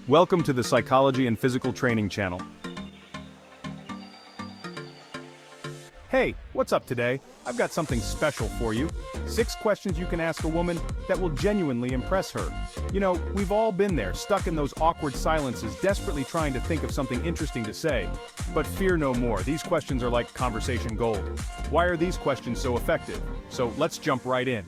Welcome to the Psychology and Physical Training channel. Hey, what's up today? I've got something special for you. 6 questions you can ask a woman that will genuinely impress her. You know, we've all been there, stuck in those awkward silences, desperately trying to think of something interesting to say. But fear no more, these questions are like conversation gold. Why are these questions so effective? So let's jump right in.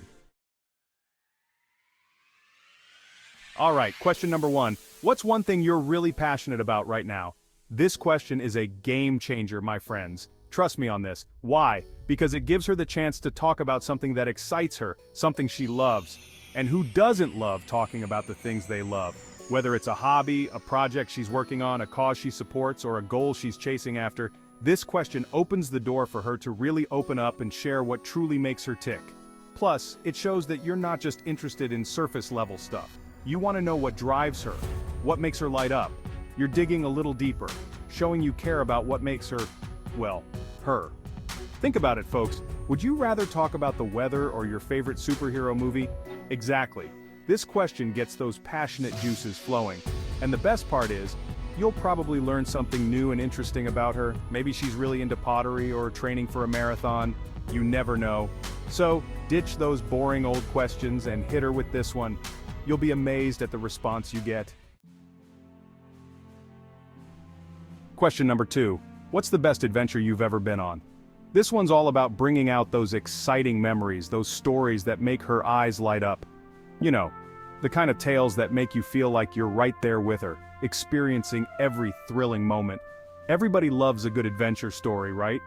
Alright, question number 1. What's one thing you're really passionate about right now? This question is a game changer, my friends. Trust me on this. Why? Because it gives her the chance to talk about something that excites her, something she loves. And who doesn't love talking about the things they love? Whether it's a hobby, a project she's working on, a cause she supports, or a goal she's chasing after, this question opens the door for her to really open up and share what truly makes her tick. Plus, it shows that you're not just interested in surface-level stuff. You want to know what drives her, what makes her light up. You're digging a little deeper, showing you care about what makes her, well, her. Think about it, folks. Would you rather talk about the weather or your favorite superhero movie? Exactly. This question gets those passionate juices flowing. And the best part is, you'll probably learn something new and interesting about her. Maybe she's really into pottery or training for a marathon. You never know. So, ditch those boring old questions and hit her with this one. You'll be amazed at the response you get. Question number 2. What's the best adventure you've ever been on? This one's all about bringing out those exciting memories, those stories that make her eyes light up. You know, the kind of tales that make you feel like you're right there with her, experiencing every thrilling moment. Everybody loves a good adventure story, right?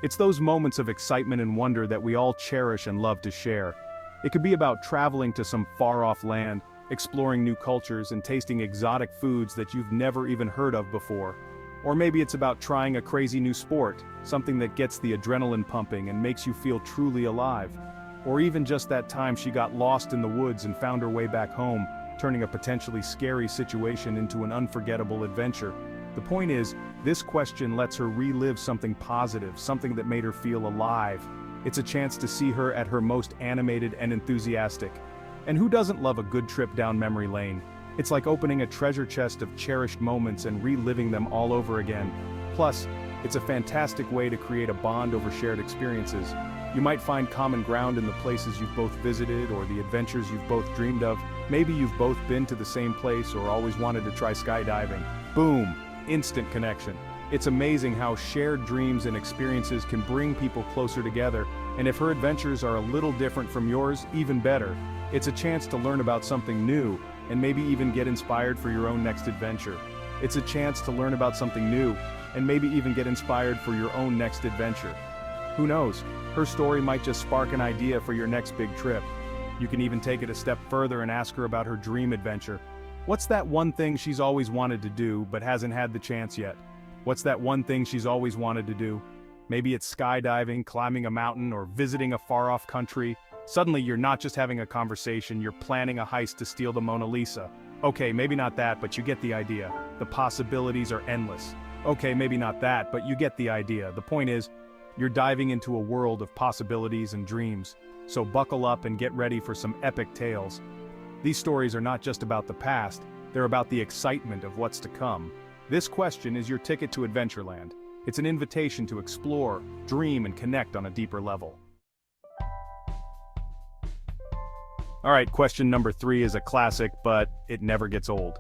It's those moments of excitement and wonder that we all cherish and love to share. It could be about traveling to some far-off land, exploring new cultures and tasting exotic foods that you've never even heard of before. Or maybe it's about trying a crazy new sport, something that gets the adrenaline pumping and makes you feel truly alive. Or even just that time she got lost in the woods and found her way back home, turning a potentially scary situation into an unforgettable adventure. The point is, this question lets her relive something positive, something that made her feel alive. It's a chance to see her at her most animated and enthusiastic. And who doesn't love a good trip down memory lane? It's like opening a treasure chest of cherished moments and reliving them all over again. Plus, it's a fantastic way to create a bond over shared experiences. You might find common ground in the places you've both visited or the adventures you've both dreamed of. Maybe you've both been to the same place or always wanted to try skydiving. Boom! Instant connection. It's amazing how shared dreams and experiences can bring people closer together, and if her adventures are a little different from yours, even better. It's a chance to learn about something new, and maybe even get inspired for your own next adventure. It's a chance to learn about something new, and maybe even get inspired for your own next adventure. Who knows? Her story might just spark an idea for your next big trip. You can even take it a step further and ask her about her dream adventure. What's that one thing she's always wanted to do but hasn't had the chance yet? What's that one thing she's always wanted to do? Maybe it's skydiving, climbing a mountain, or visiting a far-off country. Suddenly you're not just having a conversation, you're planning a heist to steal the Mona Lisa. Okay, maybe not that, but you get the idea. The possibilities are endless. Okay, maybe not that, but you get the idea. The point is, you're diving into a world of possibilities and dreams. So buckle up and get ready for some epic tales. These stories are not just about the past, they're about the excitement of what's to come. This question is your ticket to Adventureland. It's an invitation to explore, dream, and connect on a deeper level. Alright, question number 3 is a classic, but it never gets old.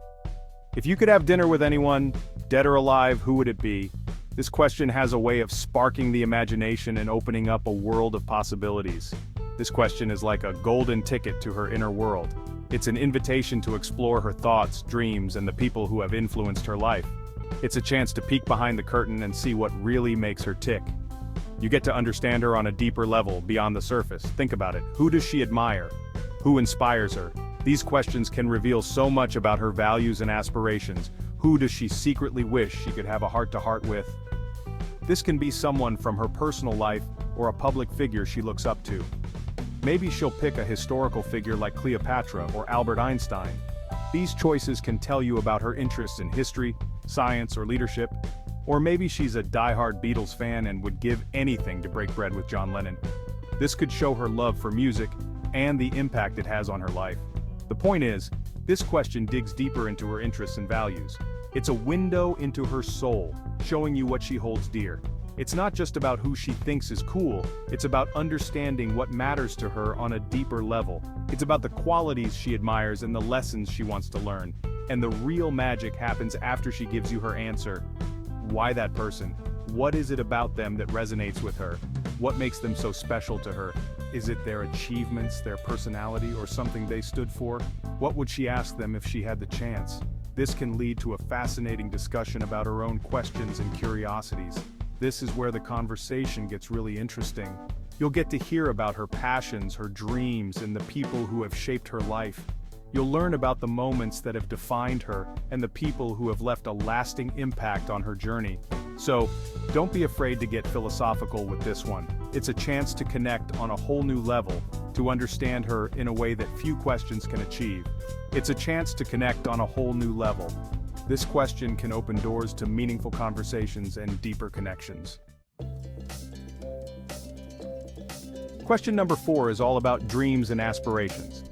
If you could have dinner with anyone, dead or alive, who would it be? This question has a way of sparking the imagination and opening up a world of possibilities. This question is like a golden ticket to her inner world. It's an invitation to explore her thoughts, dreams, and the people who have influenced her life. It's a chance to peek behind the curtain and see what really makes her tick. You get to understand her on a deeper level, beyond the surface. Think about it. Who does she admire? Who inspires her? These questions can reveal so much about her values and aspirations. Who does she secretly wish she could have a heart-to-heart with? This can be someone from her personal life or a public figure she looks up to. Maybe she'll pick a historical figure like Cleopatra or Albert Einstein. These choices can tell you about her interests in history, science, or leadership. Or maybe she's a die-hard Beatles fan and would give anything to break bread with John Lennon. This could show her love for music and the impact it has on her life. The point is, This question digs deeper into her interests and values. It's a window into her soul, showing you what she holds dear. It's not just about who she thinks is cool, it's about understanding what matters to her on a deeper level. It's about the qualities she admires and the lessons she wants to learn. And the real magic happens after she gives you her answer. Why that person? What is it about them that resonates with her? What makes them so special to her? Is it their achievements, their personality, or something they stood for? What would she ask them if she had the chance? This can lead to a fascinating discussion about her own questions and curiosities. This is where the conversation gets really interesting. You'll get to hear about her passions, her dreams, and the people who have shaped her life. You'll learn about the moments that have defined her and the people who have left a lasting impact on her journey. So, don't be afraid to get philosophical with this one. It's a chance to connect on a whole new level, to understand her in a way that few questions can achieve. It's a chance to connect on a whole new level. This question can open doors to meaningful conversations and deeper connections. Question number 4 is all about dreams and aspirations.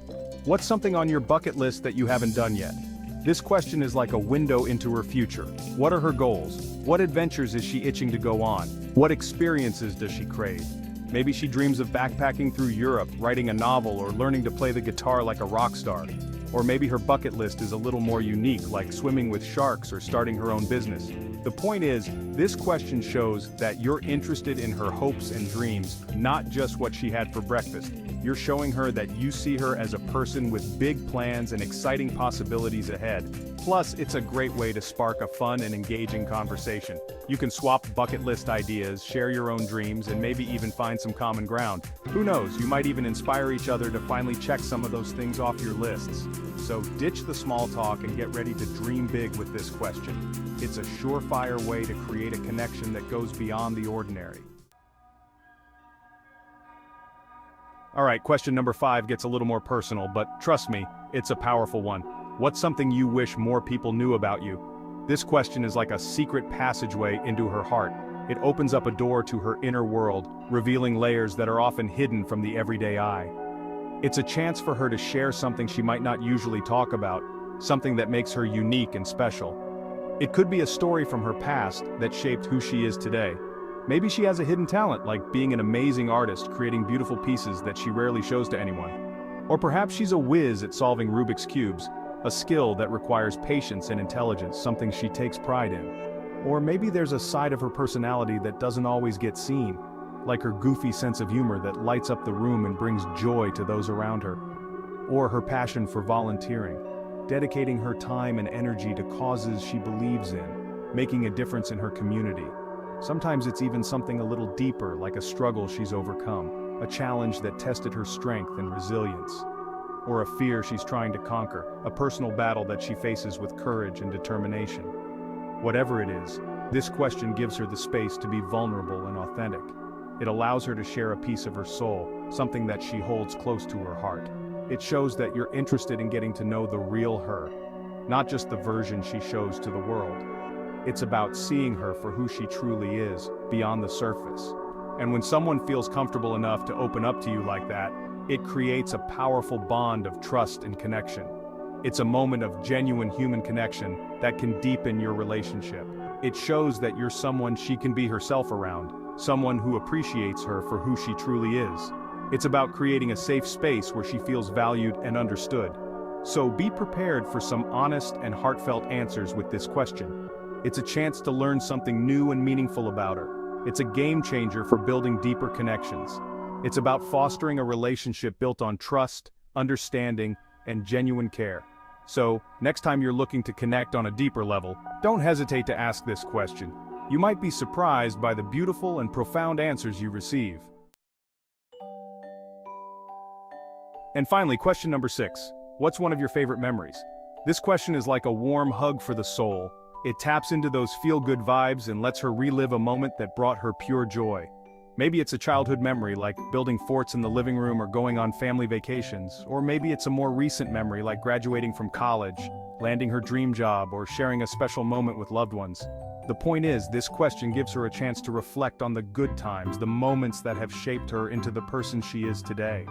What's something on your bucket list that you haven't done yet? This question is like a window into her future. What are her goals? What adventures is she itching to go on? What experiences does she crave? Maybe she dreams of backpacking through Europe, writing a novel, or learning to play the guitar like a rock star. Or maybe her bucket list is a little more unique, like swimming with sharks or starting her own business. The point is, this question shows that you're interested in her hopes and dreams, not just what she had for breakfast. You're showing her that you see her as a person with big plans and exciting possibilities ahead. Plus, it's a great way to spark a fun and engaging conversation. You can swap bucket list ideas, share your own dreams, and maybe even find some common ground. Who knows, you might even inspire each other to finally check some of those things off your lists. So ditch the small talk and get ready to dream big with this question. It's a surefire way to create a connection that goes beyond the ordinary. Alright, question number 5 gets a little more personal, but trust me, it's a powerful one. What's something you wish more people knew about you? This question is like a secret passageway into her heart. It opens up a door to her inner world, revealing layers that are often hidden from the everyday eye. It's a chance for her to share something she might not usually talk about, something that makes her unique and special. It could be a story from her past that shaped who she is today. Maybe she has a hidden talent, like being an amazing artist, creating beautiful pieces that she rarely shows to anyone. Or perhaps she's a whiz at solving Rubik's Cubes, a skill that requires patience and intelligence, something she takes pride in. Or maybe there's a side of her personality that doesn't always get seen, like her goofy sense of humor that lights up the room and brings joy to those around her. Or her passion for volunteering, dedicating her time and energy to causes she believes in, making a difference in her community. Sometimes it's even something a little deeper, like a struggle she's overcome, a challenge that tested her strength and resilience. Or a fear she's trying to conquer, a personal battle that she faces with courage and determination. Whatever it is, this question gives her the space to be vulnerable and authentic. It allows her to share a piece of her soul, something that she holds close to her heart. It shows that you're interested in getting to know the real her, not just the version she shows to the world. It's about seeing her for who she truly is, beyond the surface. And when someone feels comfortable enough to open up to you like that, it creates a powerful bond of trust and connection. It's a moment of genuine human connection that can deepen your relationship. It shows that you're someone she can be herself around, someone who appreciates her for who she truly is. It's about creating a safe space where she feels valued and understood. So be prepared for some honest and heartfelt answers with this question. It's a chance to learn something new and meaningful about her. It's a game changer for building deeper connections. It's about fostering a relationship built on trust, understanding, and genuine care. So, next time you're looking to connect on a deeper level, don't hesitate to ask this question. You might be surprised by the beautiful and profound answers you receive. And finally, question number 6. What's one of your favorite memories? This question is like a warm hug for the soul. It taps into those feel-good vibes and lets her relive a moment that brought her pure joy. Maybe it's a childhood memory like building forts in the living room or going on family vacations, or maybe it's a more recent memory like graduating from college, landing her dream job, or sharing a special moment with loved ones. The point is, this question gives her a chance to reflect on the good times, the moments that have shaped her into the person she is today.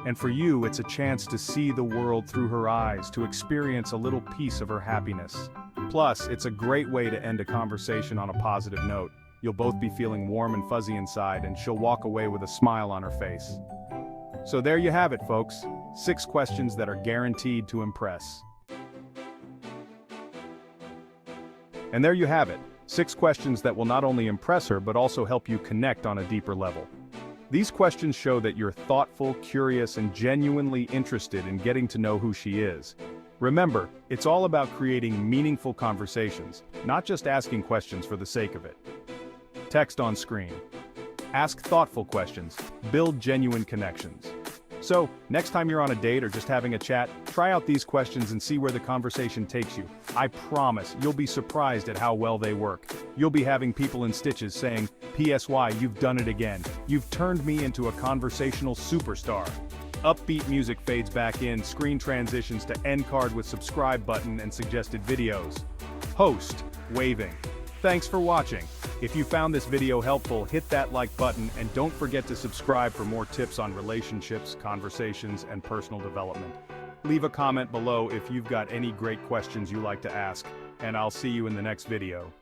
And for you, it's a chance to see the world through her eyes, to experience a little piece of her happiness. Plus, it's a great way to end a conversation on a positive note. You'll both be feeling warm and fuzzy inside, and she'll walk away with a smile on her face. So there you have it, folks. 6 questions that are guaranteed to impress. And there you have it. 6 questions that will not only impress her but also help you connect on a deeper level. These questions show that you're thoughtful, curious, and genuinely interested in getting to know who she is. Remember, it's all about creating meaningful conversations, not just asking questions for the sake of it. Text on screen. Ask thoughtful questions. Build genuine connections. So, next time you're on a date or just having a chat, try out these questions and see where the conversation takes you. I promise you'll be surprised at how well they work. You'll be having people in stitches saying, "PSY, you've done it again. You've turned me into a conversational superstar." Upbeat music fades back in, screen transitions to end card with subscribe button and suggested videos. Host, waving. Thanks for watching. If you found this video helpful, hit that like button and don't forget to subscribe for more tips on relationships, conversations, and personal development. Leave a comment below if you've got any great questions you like to ask, and I'll see you in the next video.